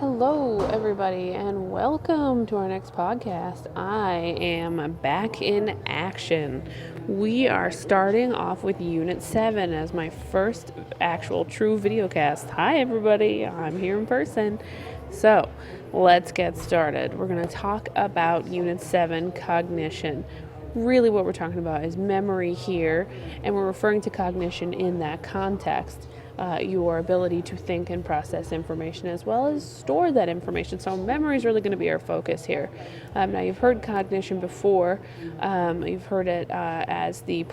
Hello, everybody, and welcome to our next podcast. I am back in action. We are starting off with Unit 7 as my first actual true video cast. Hi, everybody. I'm here in person. So, let's get started. We're going to talk about Unit 7, Cognition. Really, what we're talking about is memory here, and we're referring to cognition in that context. Your ability to think and process information as well as store that information. So memory is really going to be our focus here. Now you've heard cognition before. You've heard it as the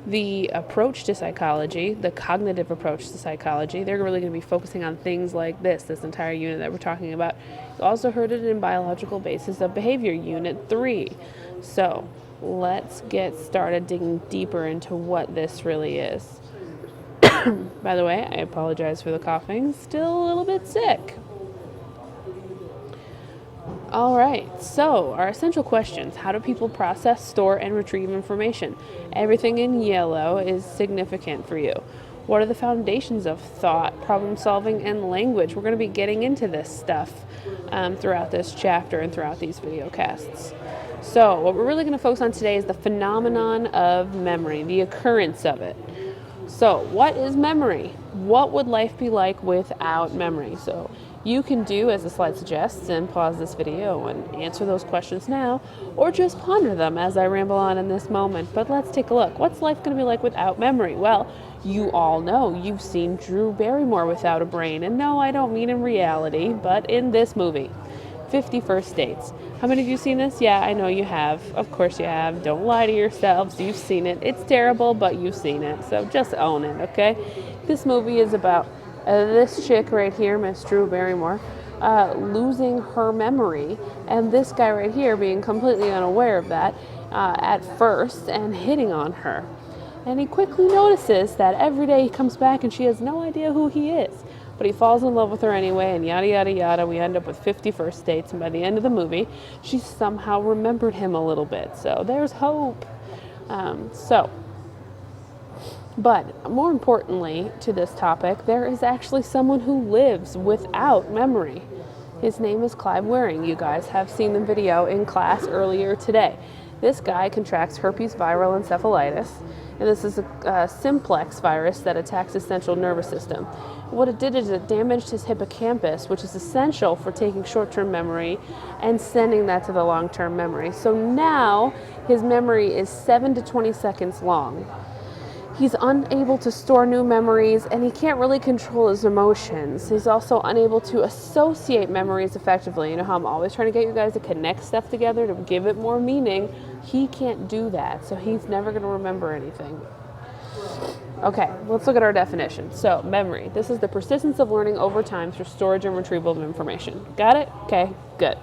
the approach to psychology, the cognitive approach to psychology. They're really going to be focusing on things like this entire unit that we're talking about. You also heard it in biological basis of behavior, Unit 3. So let's get started digging deeper into what this really is. By the way, I apologize for the coughing. Still a little bit sick. All right, so our essential questions. How do people process, store, and retrieve information? Everything in yellow is significant for you. What are the foundations of thought, problem solving, and language? We're going to be getting into this stuff throughout this chapter and throughout these video casts. So what we're really going to focus on today is the phenomenon of memory, the occurrence of it. So, what is memory? What would life be like without memory? So, you can do as the slide suggests and pause this video and answer those questions now, or just ponder them as I ramble on in this moment. But let's take a look. What's life going to be like without memory? Well, you all know you've seen Drew Barrymore without a brain. And no, I don't mean in reality, but in this movie, 50 First Dates. How many of you seen this? Yeah, I know you have. Of course you have. Don't lie to yourselves. You've seen it. It's terrible, but you've seen it. So just own it, okay? This movie is about this chick right here, Miss Drew Barrymore, losing her memory, and this guy right here being completely unaware of that at first and hitting on her. And he quickly notices that every day he comes back and she has no idea who he is. But he falls in love with her anyway, and yada, yada, yada. We end up with 50 First Dates, and by the end of the movie, she somehow remembered him a little bit. So there's hope. But more importantly to this topic, there is actually someone who lives without memory. His name is Clive Waring. You guys have seen the video in class earlier today. This guy contracts herpes viral encephalitis, and this is a simplex virus that attacks his central nervous system. What it did is it damaged his hippocampus, which is essential for taking short-term memory and sending that to the long-term memory. So now his memory is 7 to 20 seconds long. He's unable to store new memories, and he can't really control his emotions. He's also unable to associate memories effectively. You know how I'm always trying to get you guys to connect stuff together to give it more meaning? He can't do that, so he's never going to remember anything. Okay, let's look at our definition. So, memory. This is the persistence of learning over time through storage and retrieval of information. Got it? Okay, good.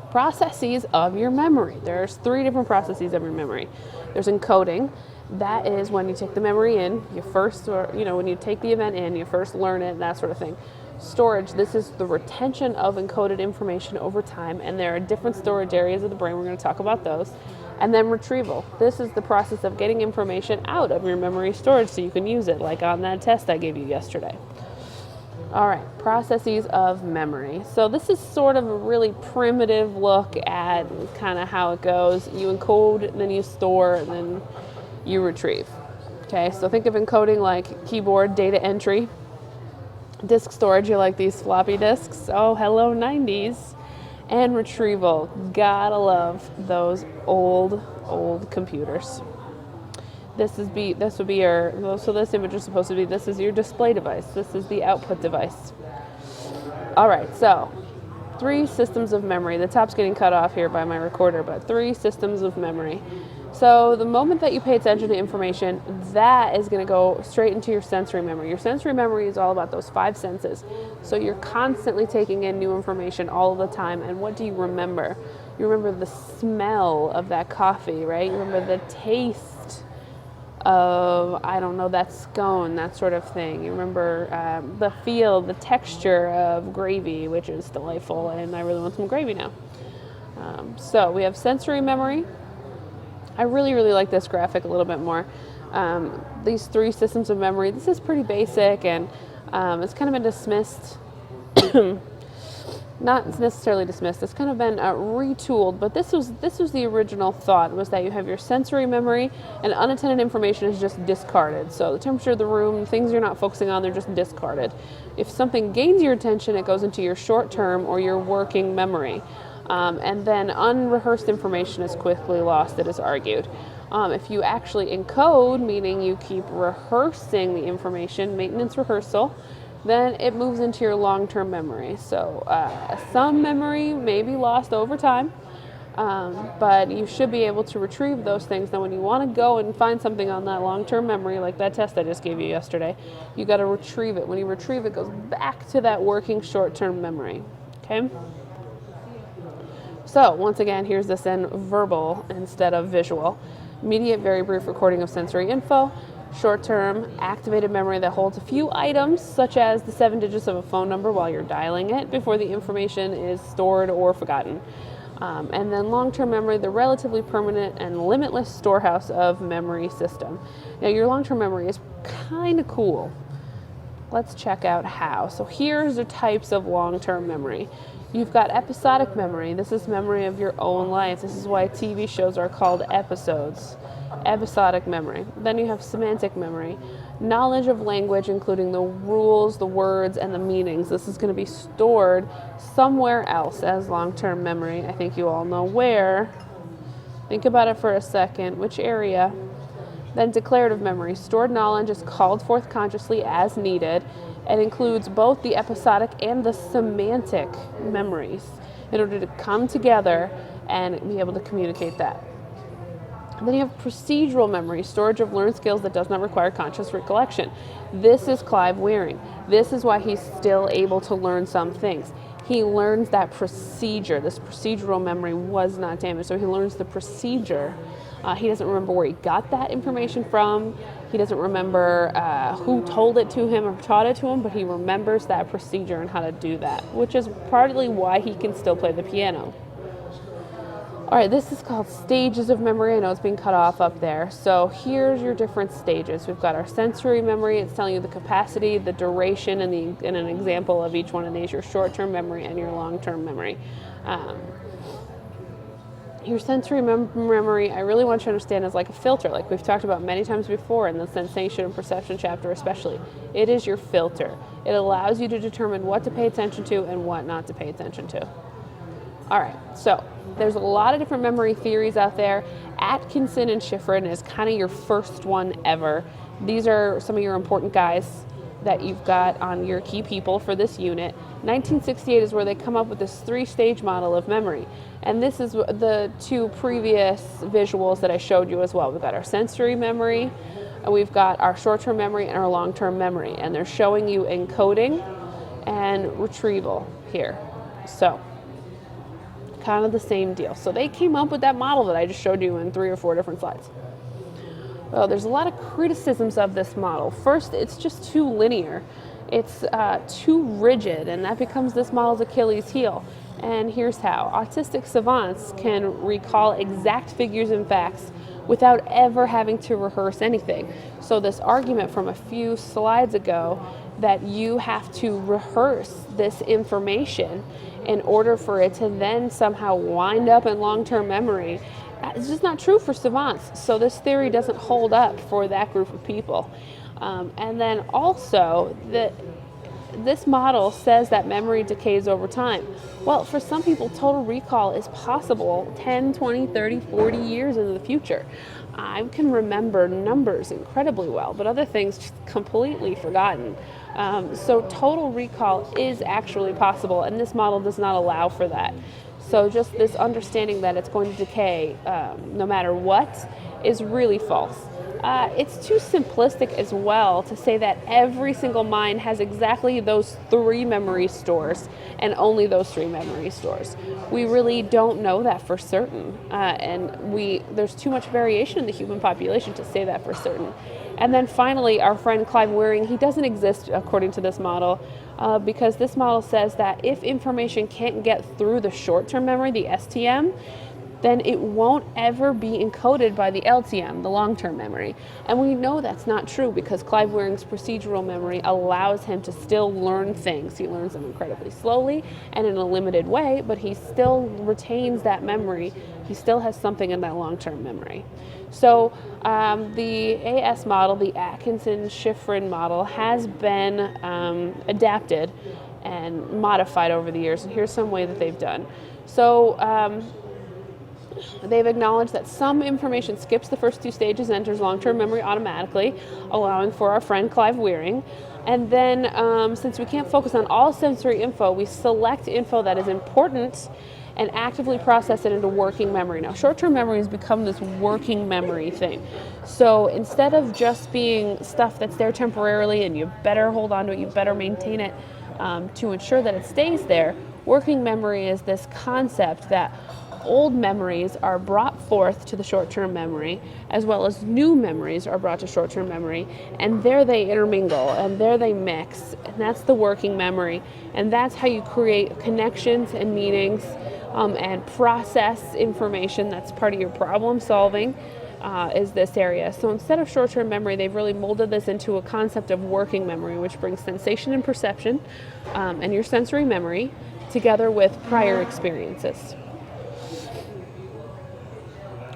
Processes of your memory. There's 3 different processes of your memory. There's encoding. That is when you take the memory in, when you take the event in, you first learn it, that sort of thing. Storage, this is the retention of encoded information over time, and there are different storage areas of the brain. We're going to talk about those. And then retrieval. This is the process of getting information out of your memory storage so you can use it, like on that test I gave you yesterday. All right, processes of memory. So this is sort of a really primitive look at kind of how it goes. You encode, then you store, and then you retrieve. Okay, so think of encoding like keyboard data entry. Disk storage, you like these floppy disks? Oh, hello 90s. And retrieval. Gotta love those old computers. This image is supposed to be, this is your display device. This is the output device. All right, so 3 systems of memory. The top's getting cut off here by my recorder, but 3 systems of memory. So the moment that you pay attention to information, that is going to go straight into your sensory memory. Your sensory memory is all about those 5 senses. So you're constantly taking in new information all of the time. And what do you remember? You remember the smell of that coffee, right? You remember the taste of, that scone, that sort of thing. You remember the feel, the texture of gravy, which is delightful, and I really want some gravy now. So we have sensory memory. I really like this graphic a little bit more. These 3 systems of memory, this is pretty basic, and It's kind of been dismissed, not necessarily dismissed. It's kind of been retooled, but this was the original thought, was that you have your sensory memory and unattended information is just discarded. So the temperature of the room, things you're not focusing on, they're just discarded. If something gains your attention, it goes into your short-term or your working memory. And then unrehearsed information is quickly lost, it is argued. If you actually encode, meaning you keep rehearsing the information, maintenance rehearsal, then it moves into your long-term memory. So some memory may be lost over time, but you should be able to retrieve those things. Now when you want to go and find something on that long-term memory, like that test I just gave you yesterday, you got to retrieve it. When you retrieve it, it goes back to that working short-term memory. Okay? So once again, here's this in verbal instead of visual. Immediate, very brief recording of sensory info. Short-term, activated memory that holds a few items, such as the 7 digits of a phone number while you're dialing it, before the information is stored or forgotten. And then long-term memory, the relatively permanent and limitless storehouse of memory system. Now, your long-term memory is kind of cool. Let's check out how. So here's the types of long-term memory. You've got episodic memory. This is memory of your own life. This is why TV shows are called episodes. Episodic memory. Then you have semantic memory. Knowledge of language, including the rules, the words, and the meanings. This is going to be stored somewhere else as long-term memory. I think you all know where. Think about it for a second. Which area? Then declarative memory. Stored knowledge is called forth consciously as needed. It includes both the episodic and the semantic memories in order to come together and be able to communicate that. And then you have procedural memory, storage of learned skills that does not require conscious recollection. This is Clive Wearing. This is why he's still able to learn some things. He learns that procedure. This procedural memory was not damaged, so he learns the procedure. He doesn't remember where he got that information from. He doesn't remember who told it to him or taught it to him, but he remembers that procedure and how to do that, which is partly why he can still play the piano. All right, this is called stages of memory. I know it's being cut off up there. So here's your different stages. We've got our sensory memory. It's telling you the capacity, the duration, and an example of each one of these, your short-term memory and your long-term memory. Your sensory memory, I really want you to understand, is like a filter, like we've talked about many times before in the sensation and perception chapter especially. It is your filter. It allows you to determine what to pay attention to and what not to pay attention to. All right, so there's a lot of different memory theories out there. Atkinson-Shiffrin is kind of your first one ever. These are some of your important guys that you've got on your key people for this unit. 1968 is where they come up with this 3-stage model of memory. And this is the 2 previous visuals that I showed you as well. We've got our sensory memory, and we've got our short-term memory and our long-term memory. And they're showing you encoding and retrieval here. So, kind of the same deal. So they came up with that model that I just showed you in 3 or 4 different slides. Well, there's a lot of criticisms of this model. First, it's just too linear. It's too rigid, and that becomes this model's Achilles heel. And here's how. Autistic savants can recall exact figures and facts without ever having to rehearse anything. So this argument from a few slides ago that you have to rehearse this information in order for it to then somehow wind up in long-term memory, it's just not true for savants. So this theory doesn't hold up for that group of people. And then also, this model says that memory decays over time. Well, for some people, total recall is possible 10, 20, 30, 40 years into the future. I can remember numbers incredibly well, but other things just completely forgotten. So total recall is actually possible, and this model does not allow for that. So just this understanding that it's going to decay no matter what is really false. It's too simplistic as well to say that every single mind has exactly those 3 memory stores and only those 3 memory stores. We really don't know that for certain, and there's too much variation in the human population to say that for certain. And then finally, our friend Clive Wearing, he doesn't exist according to this model because this model says that if information can't get through the short-term memory, the STM, then it won't ever be encoded by the LTM, the long-term memory. And we know that's not true because Clive Wearing's procedural memory allows him to still learn things. He learns them incredibly slowly and in a limited way, but he still retains that memory. He still has something in that long-term memory. So the AS model, the Atkinson-Shiffrin model, has been adapted and modified over the years, and here's some way that they've done. So they've acknowledged that some information skips the first two stages and enters long-term memory automatically, allowing for our friend Clive Wearing. And then since we can't focus on all sensory info, we select info that is important and actively process it into working memory. Now, short-term memory has become this working memory thing. So instead of just being stuff that's there temporarily and you better hold on to it, you better maintain it to ensure that it stays there, working memory is this concept that old memories are brought forth to the short-term memory, as well as new memories are brought to short-term memory, and there they intermingle, and there they mix, and that's the working memory. And that's how you create connections and meanings and process information. That's part of your problem solving, is this area. So instead of short-term memory, they've really molded this into a concept of working memory, which brings sensation and perception and your sensory memory together with prior experiences.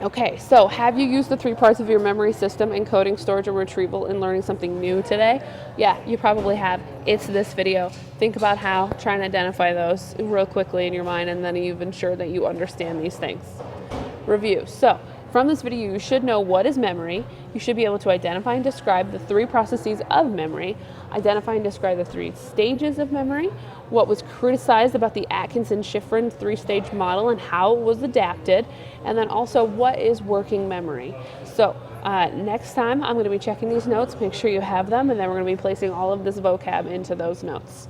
Okay, so have you used the three parts of your memory system, encoding, storage, and retrieval, in learning something new today? Yeah, you probably have. It's this video. Think about how, try and identify those real quickly in your mind, and then you've ensured that you understand these things. Review. So, from this video, you should know what is memory. You should be able to identify and describe the three processes of memory, identify and describe the three stages of memory, what was criticized about the Atkinson-Shiffrin three-stage model and how it was adapted, and then also what is working memory. So next time I'm going to be checking these notes, make sure you have them, and then we're going to be placing all of this vocab into those notes.